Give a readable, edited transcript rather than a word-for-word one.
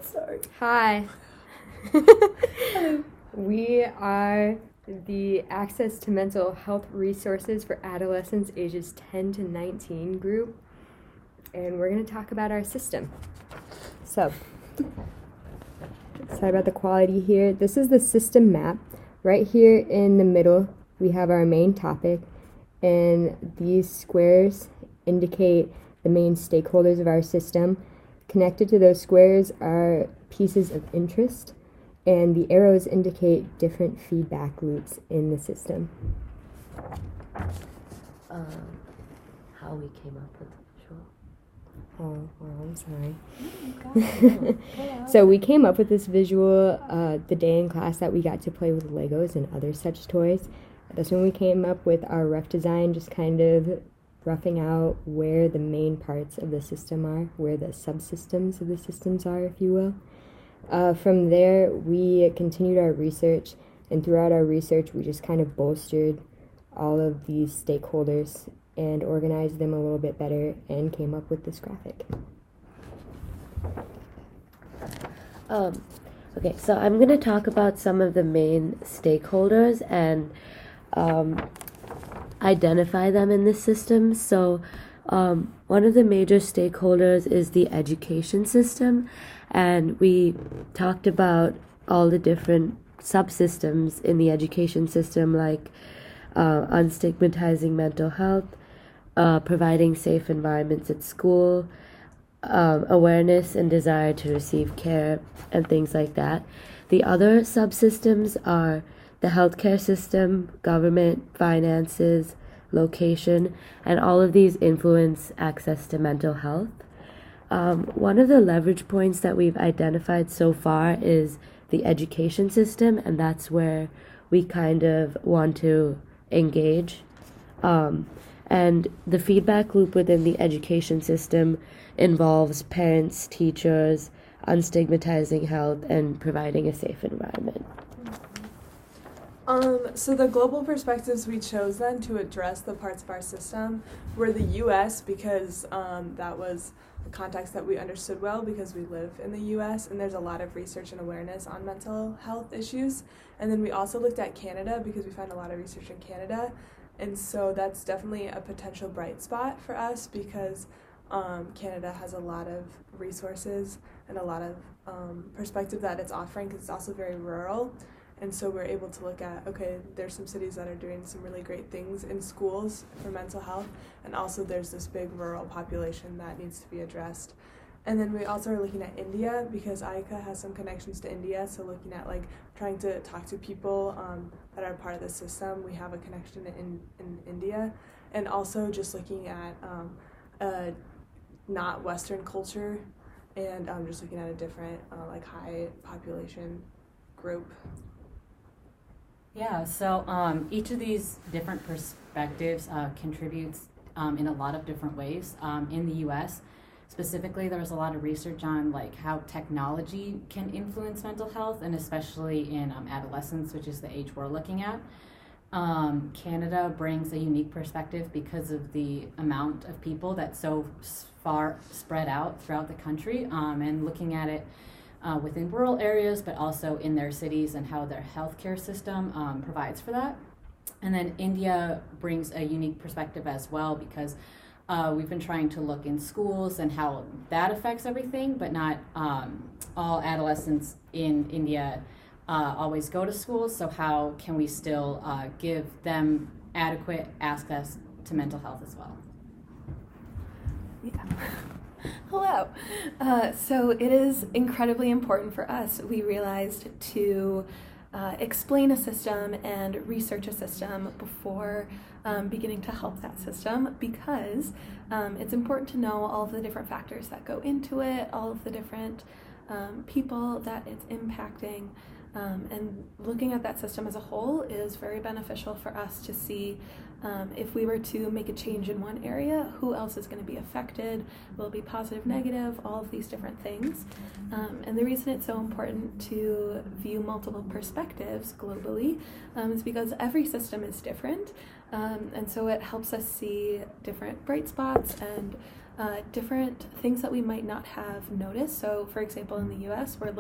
Sorry. Hi. We are the Access to Mental Health Resources for Adolescents ages 10 to 19 group, and we're going to talk about our system. So, sorry about the quality here. This is the system map. Right here in the middle, we have our main topic, and these squares indicate the main stakeholders of our system. Connected to those squares are pieces of interest, and the arrows indicate different feedback loops in the system. How we came up with the visual? Oh, well, I'm sorry. So we came up with this visual the day in class that we got to play with Legos and other such toys. That's when we came up with our rough design, just kind of roughing out where the main parts of the system are, where the subsystems of the systems are, if you will. From there, we continued our research, and throughout our research, we just kind of bolstered all of these stakeholders and organized them a little bit better and came up with this graphic. Okay, so I'm going to talk about some of the main stakeholders and identify them in this system. So one of the major stakeholders is the education system, and we talked about all the different subsystems in the education system, like unstigmatizing mental health, providing safe environments at school, awareness and desire to receive care, and things like that. The other subsystems are the healthcare system, government, finances, location, and all of these influence access to mental health. One of the leverage points that we've identified so far is the education system, and that's where we kind of want to engage. And the feedback loop within the education system involves parents, teachers, unstigmatizing health, and providing a safe environment. So the global perspectives we chose then to address the parts of our system were the U.S. because that was a context that we understood well because we live in the U.S. and there's a lot of research and awareness on mental health issues. And then we also looked at Canada because we found a lot of research in Canada. And so that's definitely a potential bright spot for us because Canada has a lot of resources and a lot of perspective that it's offering because it's also very rural. And so we're able to look at, okay, there's some cities that are doing some really great things in schools for mental health, and also there's this big rural population that needs to be addressed. And then we also are looking at India because AICA has some connections to India, so looking at like trying to talk to people that are part of the system. We have a connection in India, and also just looking at not Western culture, and just looking at a different like high population group. Yeah, so each of these different perspectives contributes in a lot of different ways. In the U.S., specifically, there was a lot of research on like how technology can influence mental health, and especially in adolescence, which is the age we're looking at. Canada brings a unique perspective because of the amount of people that's so far spread out throughout the country, and looking at it within rural areas, but also in their cities and how their healthcare system provides for that. And then India brings a unique perspective as well because we've been trying to look in schools and how that affects everything, but not all adolescents in India always go to schools, so how can we still give them adequate access to mental health as well? Yeah. Hello. So it is incredibly important for us, we realized, to explain a system and research a system before beginning to help that system because it's important to know all of the different factors that go into it, all of the different people that it's impacting. And looking at that system as a whole is very beneficial for us to see if we were to make a change in one area, who else is going to be affected, will it be positive, negative, all of these different things. And the reason it's so important to view multiple perspectives globally is because every system is different. And so it helps us see different bright spots and different things that we might not have noticed. So, for example, in the US, we're